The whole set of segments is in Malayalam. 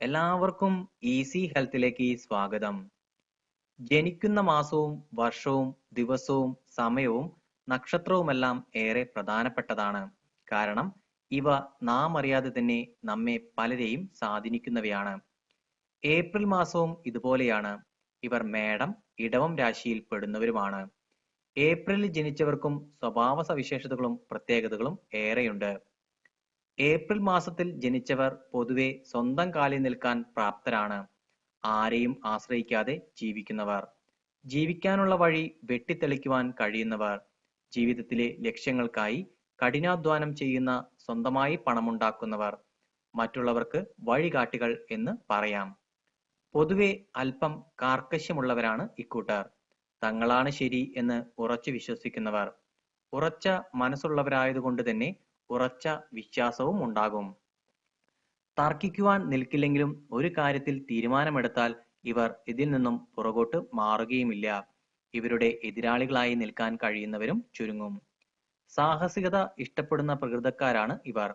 എല്ലാവർക്കും ഈസി ഹെൽത്തിലേക്ക് സ്വാഗതം. ജനിക്കുന്ന മാസവും വർഷവും ദിവസവും സമയവും നക്ഷത്രവുമെല്ലാം ഏറെ പ്രധാനപ്പെട്ടതാണ്. കാരണം ഇവ നാം അറിയാതെ തന്നെ നമ്മെ പലരെയും സ്വാധീനിക്കുന്നവയാണ്. ഏപ്രിൽ മാസവും ഇതുപോലെയാണ്. ഇവർ മേടം, ഇടവം രാശിയിൽ പെടുന്നവരുമാണ്. ഏപ്രിലിൽ ജനിച്ചവർക്കും സ്വഭാവ സവിശേഷതകളും പ്രത്യേകതകളും ഏറെയുണ്ട്. ഏപ്രിൽ മാസത്തിൽ ജനിച്ചവർ പൊതുവെ സ്വന്തം കാലിൽ നിൽക്കാൻ പ്രാപ്തരാണ്. ആരെയും ആശ്രയിക്കാതെ ജീവിക്കുന്നവർ, ജീവിക്കാനുള്ള വഴി വെട്ടിത്തെളിക്കുവാൻ കഴിയുന്നവർ, ജീവിതത്തിലെ ലക്ഷ്യങ്ങൾക്കായി കഠിനാധ്വാനം ചെയ്യുന്ന, സ്വന്തമായി പണമുണ്ടാക്കുന്നവർ, മറ്റുള്ളവർക്ക് വഴികാട്ടികൾ എന്ന് പറയാം. പൊതുവെ അല്പം കാർക്കശ്യമുള്ളവരാണ് ഇക്കൂട്ടർ. തങ്ങളാണ് ശരി എന്ന് ഉറച്ചു വിശ്വസിക്കുന്നവർ. ഉറച്ച മനസ്സുള്ളവരായതുകൊണ്ട് തന്നെ ഉറച്ച വിശ്വാസവും ഉണ്ടാകും. തർക്കിക്കുവാൻ നിൽക്കില്ലെങ്കിലും ഒരു കാര്യത്തിൽ തീരുമാനമെടുത്താൽ ഇവർ ഇതിൽ നിന്നും പുറകോട്ട് മാറുകയുമില്ല. ഇവരുടെ എതിരാളികളായി നിൽക്കാൻ കഴിയുന്നവരും ചുരുങ്ങും. സാഹസികത ഇഷ്ടപ്പെടുന്ന പ്രകൃതക്കാരാണ് ഇവർ.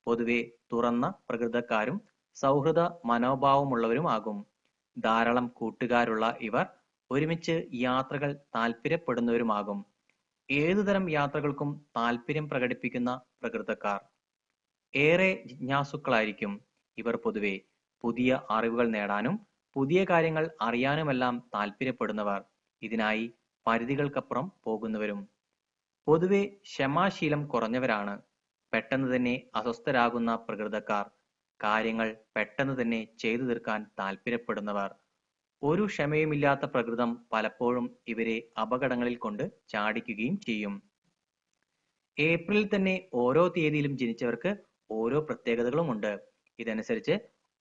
പൊതുവെ തുറന്ന പ്രകൃതക്കാരും സൗഹൃദ മനോഭാവമുള്ളവരുമാകും. ധാരാളം കൂട്ടുകാരുള്ള ഇവർ ഒരുമിച്ച് യാത്രകൾ താല്പര്യപ്പെടുന്നവരുമാകും. ഏതുതരം യാത്രകൾക്കും താല്പര്യം പ്രകടിപ്പിക്കുന്ന പ്രകൃതക്കാർ. ഏറെ ജിജ്ഞാസുക്കളായിരിക്കും ഇവർ. പൊതുവെ പുതിയ അറിവുകൾ നേടാനും പുതിയ കാര്യങ്ങൾ അറിയാനുമെല്ലാം താല്പര്യപ്പെടുന്നവർ. ഇതിനായി പരിധികൾക്കപ്പുറം പോകുന്നവരും. പൊതുവെ ക്ഷമാശീലം കുറഞ്ഞവരാണ്. പെട്ടെന്ന് തന്നെ അസ്വസ്ഥരാകുന്ന പ്രകൃതക്കാർ. കാര്യങ്ങൾ പെട്ടെന്ന് തന്നെ ചെയ്തു തീർക്കാൻ താല്പര്യപ്പെടുന്നവർ. ഒരു ക്ഷമയുമില്ലാത്ത പ്രകൃതം പലപ്പോഴും ഇവരെ അപകടങ്ങളിൽ കൊണ്ട് ചാടിക്കുകയും ചെയ്യും. ഏപ്രിലിൽ തന്നെ ഓരോ തീയതിയിലും ജനിച്ചവർക്ക് ഓരോ പ്രത്യേകതകളുമുണ്ട്. ഇതനുസരിച്ച്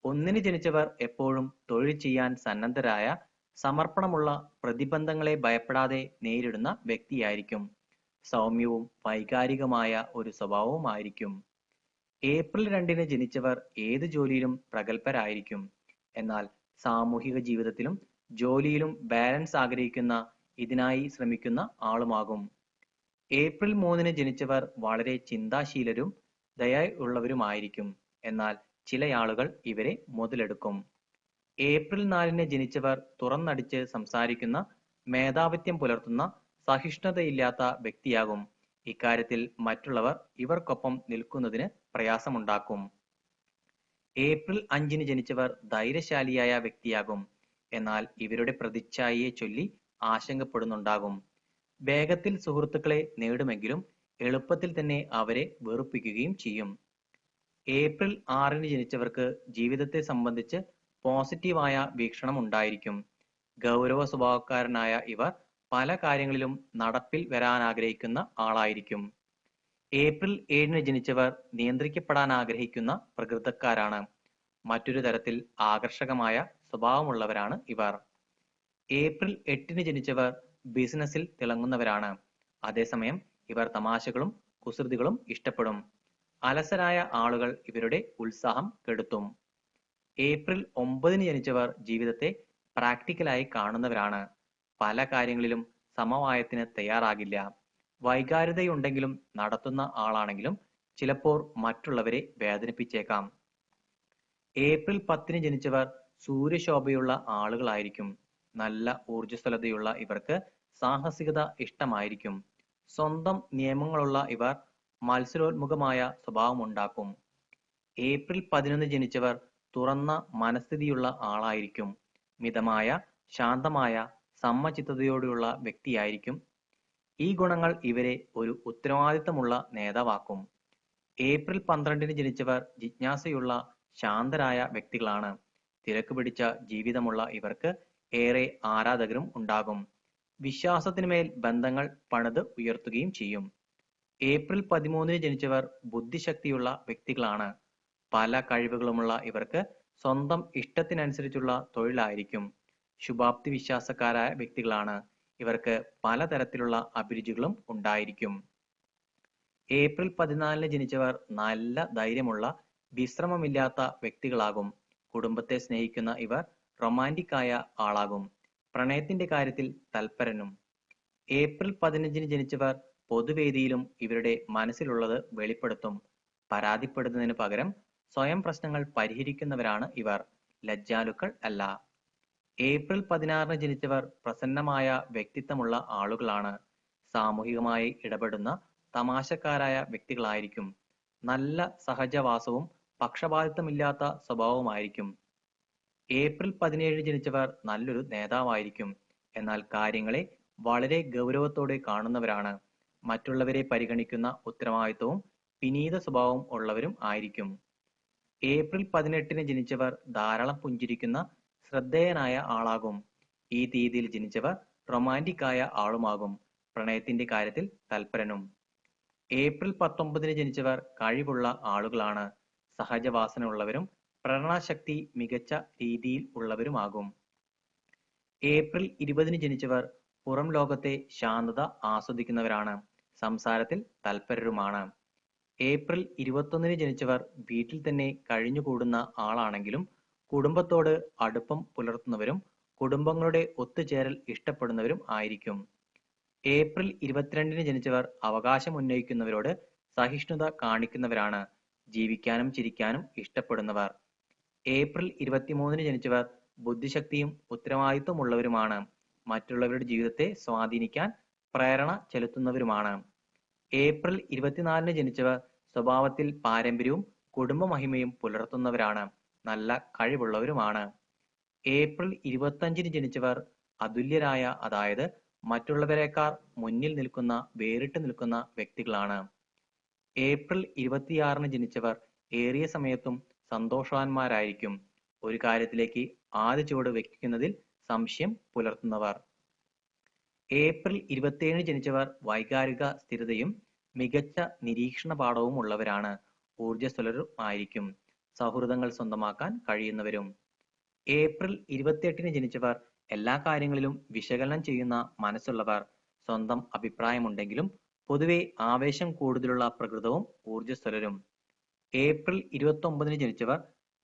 ഒന്നിന് ജനിച്ചവർ എപ്പോഴും തൊഴിൽ ചെയ്യാൻ സന്നദ്ധരായ, സമർപ്പണമുള്ള, പ്രതിബന്ധങ്ങളെ ഭയപ്പെടാതെ നേരിടുന്ന വ്യക്തിയായിരിക്കും. സൗമ്യവും വൈകാരികമായ ഒരു സ്വഭാവവുമായിരിക്കും. ഏപ്രിൽ 2-ന് ജനിച്ചവർ ഏത് ജോലിയിലും പ്രഗത്ഭരായിരിക്കും. എന്നാൽ സാമൂഹിക ജീവിതത്തിലും ജോലിയിലും ബാലൻസ് ആഗ്രഹിക്കുന്ന, ഇതിനായി ശ്രമിക്കുന്ന ആളുമാകും. ഏപ്രിൽ 3-ന് ജനിച്ചവർ വളരെ ചിന്താശീലരും ദയയുള്ളവരുമായിരിക്കും. എന്നാൽ ചില ആളുകൾ ഇവരെ മുതലെടുക്കും. ഏപ്രിൽ 4-ന് ജനിച്ചവർ തുറന്നടിച്ച് സംസാരിക്കുന്ന, മേധാവിത്വം പുലർത്തുന്ന, സഹിഷ്ണുതയില്ലാത്ത വ്യക്തിയാകും. ഇക്കാര്യത്തിൽ മറ്റുള്ളവർ ഇവർക്കൊപ്പം നിൽക്കുന്നതിന് പ്രയാസമുണ്ടാക്കും. ഏപ്രിൽ 5-ന് ജനിച്ചവർ ധൈര്യശാലിയായ വ്യക്തിയാകും. എന്നാൽ ഇവരുടെ പ്രതിച്ഛായയെ ചൊല്ലി ആശങ്കപ്പെടുന്നുണ്ടാകും. വേഗത്തിൽ സുഹൃത്തുക്കളെ നേടുമെങ്കിലും എളുപ്പത്തിൽ തന്നെ അവരെ വെറുപ്പിക്കുകയും ചെയ്യും. ഏപ്രിൽ 6-ന് ജനിച്ചവർക്ക് ജീവിതത്തെ സംബന്ധിച്ച് പോസിറ്റീവായ വീക്ഷണം ഉണ്ടായിരിക്കും. ഗൗരവ സ്വഭാവക്കാരനായ ഇവർ പല കാര്യങ്ങളിലും നടപ്പിൽ വരാനാഗ്രഹിക്കുന്ന ആളായിരിക്കും. ഏപ്രിൽ 7-ന് ജനിച്ചവർ നിയന്ത്രിക്കപ്പെടാൻ ആഗ്രഹിക്കുന്ന പ്രകൃതക്കാരാണ്. മറ്റൊരു തരത്തിൽ ആകർഷകമായ സ്വഭാവമുള്ളവരാണ് ഇവർ. ഏപ്രിൽ 8-ന് ജനിച്ചവർ ബിസിനസ്സിൽ തിളങ്ങുന്നവരാണ്. അതേസമയം ഇവർ തമാശകളും കുസൃതികളും ഇഷ്ടപ്പെടും. അലസരായ ആളുകൾ ഇവരുടെ ഉത്സാഹം കെടുത്തും. ഏപ്രിൽ 9-ന് ജനിച്ചവർ ജീവിതത്തെ പ്രാക്ടിക്കലായി കാണുന്നവരാണ്. പല കാര്യങ്ങളിലും സമവായത്തിന് തയ്യാറാകില്ല. വൈകാരികതയുണ്ടെങ്കിലും നടത്തുന്ന ആളാണെങ്കിലും ചിലപ്പോൾ മറ്റുള്ളവരെ വേദനിപ്പിച്ചേക്കാം. ഏപ്രിൽ 10-ന് ജനിച്ചവർ സൂര്യശോഭയുള്ള ആളുകളായിരിക്കും. നല്ല ഊർജ്ജസ്വലതയുള്ള ഇവർക്ക് സാഹസികത ഇഷ്ടമായിരിക്കും. സ്വന്തം നിയമങ്ങളുള്ള ഇവർ മത്സരോന്മുഖമായ സ്വഭാവമുണ്ടാക്കും. ഏപ്രിൽ 11-ന് ജനിച്ചവർ തുറന്ന മനസ്ഥിതിയുള്ള ആളായിരിക്കും. മിതമായ, ശാന്തമായ, സമചിത്തതയോടെയുള്ള വ്യക്തിയായിരിക്കും. ഈ ഗുണങ്ങൾ ഇവരെ ഒരു ഉത്തരവാദിത്തമുള്ള നേതാവാക്കും. ഏപ്രിൽ 12-ന് ജനിച്ചവർ ജിജ്ഞാസയുള്ള, ശാന്തരായ വ്യക്തികളാണ്. തിരക്ക് പിടിച്ച ജീവിതമുള്ള ഇവർക്ക് ഏറെ ആരാധകരും ഉണ്ടാകും. വിശ്വാസത്തിനുമേൽ ബന്ധങ്ങൾ പണിത് ഉയർത്തുകയും ചെയ്യും. ഏപ്രിൽ 13-ന് ജനിച്ചവർ ബുദ്ധിശക്തിയുള്ള വ്യക്തികളാണ്. പല കഴിവുകളുമുള്ള ഇവർക്ക് സ്വന്തം ഇഷ്ടത്തിനനുസരിച്ചുള്ള തൊഴിലായിരിക്കും. ശുഭാപ്തി വിശ്വാസക്കാരായ വ്യക്തികളാണ്. ഇവർക്ക് പലതരത്തിലുള്ള അഭിരുചികളും ഉണ്ടായിരിക്കും. ഏപ്രിൽ 14-ന് ജനിച്ചവർ നല്ല ധൈര്യമുള്ള, വിശ്രമമില്ലാത്ത വ്യക്തികളാകും. കുടുംബത്തെ സ്നേഹിക്കുന്ന ഇവർ റൊമാന്റിക്കായ ആളാകും. പ്രണയത്തിന്റെ കാര്യത്തിൽ തൽപരനും. ഏപ്രിൽ 15-ന് ജനിച്ചവർ പൊതുവേദിയിലും ഇവരുടെ മനസ്സിലുള്ളത് വെളിപ്പെടുത്തും. പരാതിപ്പെടുന്നതിന് പകരം സ്വയം പ്രശ്നങ്ങൾ പരിഹരിക്കുന്നവരാണ് ഇവർ. ലജ്ജാലുക്കൾ അല്ല. ഏപ്രിൽ 16 ജനിച്ചവർ പ്രസന്നമായ വ്യക്തിത്വമുള്ള ആളുകളാണ്. സാമൂഹികമായി ഇടപെടുന്ന തമാശക്കാരായ വ്യക്തികളായിരിക്കും. നല്ല സഹജവാസവും പക്ഷപാതിത്വമില്ലാത്ത സ്വഭാവവുമായിരിക്കും. ഏപ്രിൽ 17 ജനിച്ചവർ നല്ലൊരു നേതാവായിരിക്കും. എന്നാൽ കാര്യങ്ങളെ വളരെ ഗൗരവത്തോടെ കാണുന്നവരാണ്. മറ്റുള്ളവരെ പരിഗണിക്കുന്ന ഉത്തരവാദിത്വവും വിനീത സ്വഭാവവും ഉള്ളവരും ആയിരിക്കും. ഏപ്രിൽ 18 ജനിച്ചവർ ധാരാളം പുഞ്ചിരിക്കുന്ന ശ്രദ്ധേയനായ ആളാകും. ഈ തീയതിയിൽ ജനിച്ചവർ റൊമാന്റിക് ആയ ആളുമാകും. പ്രണയത്തിന്റെ കാര്യത്തിൽ തൽപരനും. ഏപ്രിൽ 19 ജനിച്ചവർ കഴിവുള്ള ആളുകളാണ്. സഹജവാസന ഉള്ളവരും പ്രേരണാശക്തി മികച്ച രീതിയിൽ ഉള്ളവരുമാകും. ഏപ്രിൽ 20 ജനിച്ചവർ പുറം ലോകത്തെ ശാന്തത ആസ്വദിക്കുന്നവരാണ്. സംസാരത്തിൽ തൽപരരുമാണ്. ഏപ്രിൽ 21 ജനിച്ചവർ വീട്ടിൽ തന്നെ കഴിഞ്ഞുകൂടുന്ന ആളാണെങ്കിലും കുടുംബത്തോട് അടുപ്പം പുലർത്തുന്നവരും കുടുംബങ്ങളുടെ ഒത്തുചേരൽ ഇഷ്ടപ്പെടുന്നവരും ആയിരിക്കും. ഏപ്രിൽ 22 ജനിച്ചവർ അവകാശം ഉന്നയിക്കുന്നവരോട് സഹിഷ്ണുത കാണിക്കുന്നവരാണ്. ജീവിക്കാനും ചിരിക്കാനും ഇഷ്ടപ്പെടുന്നവർ. ഏപ്രിൽ 23 ജനിച്ചവർ ബുദ്ധിശക്തിയും ഉത്തരവാദിത്വമുള്ളവരുമാണ്. മറ്റുള്ളവരുടെ ജീവിതത്തെ സ്വാധീനിക്കാൻ പ്രേരണ ചെലുത്തുന്നവരുമാണ്. ഏപ്രിൽ 24 ജനിച്ചവർ സ്വഭാവത്തിൽ പാരമ്പര്യവും കുടുംബ മഹിമയും പുലർത്തുന്നവരാണ്. നല്ല കഴിവുള്ളവരുമാണ്. ഏപ്രിൽ 25 ജനിച്ചവർ അതുല്യരായ, അതായത് മറ്റുള്ളവരെക്കാൾ മുന്നിൽ നിൽക്കുന്ന, വേറിട്ട് നിൽക്കുന്ന വ്യക്തികളാണ്. ഏപ്രിൽ 26 ജനിച്ചവർ ഏറിയ സമയത്തും സന്തോഷവാന്മാരായിരിക്കും. ഒരു കാര്യത്തിലേക്ക് ആദ്യ ചുവട് വയ്ക്കുന്നതിൽ സംശയം പുലർത്തുന്നവർ. ഏപ്രിൽ 27 ജനിച്ചവർ വൈകാരിക സ്ഥിരതയും മികച്ച നിരീക്ഷണ പാഠവും ഉള്ളവരാണ്. ഊർജ്ജസ്വലരും ആയിരിക്കും. സൗഹൃദങ്ങൾ സ്വന്തമാക്കാൻ കഴിയുന്നവരും. ഏപ്രിൽ 28 ജനിച്ചവർ എല്ലാ കാര്യങ്ങളിലും വിശകലനം ചെയ്യുന്ന മനസ്സുള്ളവർ. സ്വന്തം അഭിപ്രായമുണ്ടെങ്കിലും പൊതുവെ ആവേശം കൂടുതലുള്ള പ്രകൃതവും ഊർജ്ജസ്വലരും. ഏപ്രിൽ 29 ജനിച്ചവർ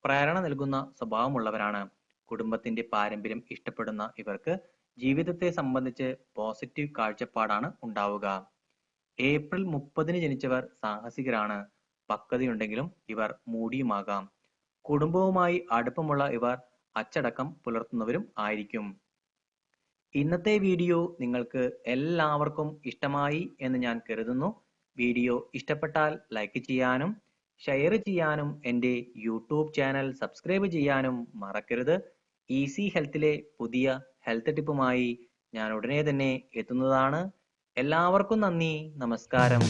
പ്രേരണ നൽകുന്ന സ്വഭാവമുള്ളവരാണ്. കുടുംബത്തിന്റെ പാരമ്പര്യം ഇഷ്ടപ്പെടുന്ന ഇവർക്ക് ജീവിതത്തെ സംബന്ധിച്ച് പോസിറ്റീവ് കാഴ്ചപ്പാടാണ് ഉണ്ടാവുക. ഏപ്രിൽ 30 ജനിച്ചവർ സാഹസികരാണ്. പക്വതയുണ്ടെങ്കിലും ഇവർ മൂടിയുമാകാം. കുടുംബവുമായി അടുപ്പമുള്ള ഇവർ അച്ചടക്കം പുലർത്തുന്നവരും ആയിരിക്കും. ഇന്നത്തെ വീഡിയോ നിങ്ങൾക്ക് എല്ലാവർക്കും ഇഷ്ടമായി എന്ന് ഞാൻ കരുതുന്നു. വീഡിയോ ഇഷ്ടപ്പെട്ടാൽ ലൈക്ക് ചെയ്യാനും ഷെയർ ചെയ്യാനും എൻ്റെ യൂട്യൂബ് ചാനൽ സബ്സ്ക്രൈബ് ചെയ്യാനും മറക്കരുത്. ഈസി ഹെൽത്തിലെ പുതിയ ഹെൽത്ത് ടിപ്പുമായി ഞാൻ ഉടനെ തന്നെ എത്തുന്നതാണ്. എല്ലാവർക്കും നന്ദി, നമസ്കാരം.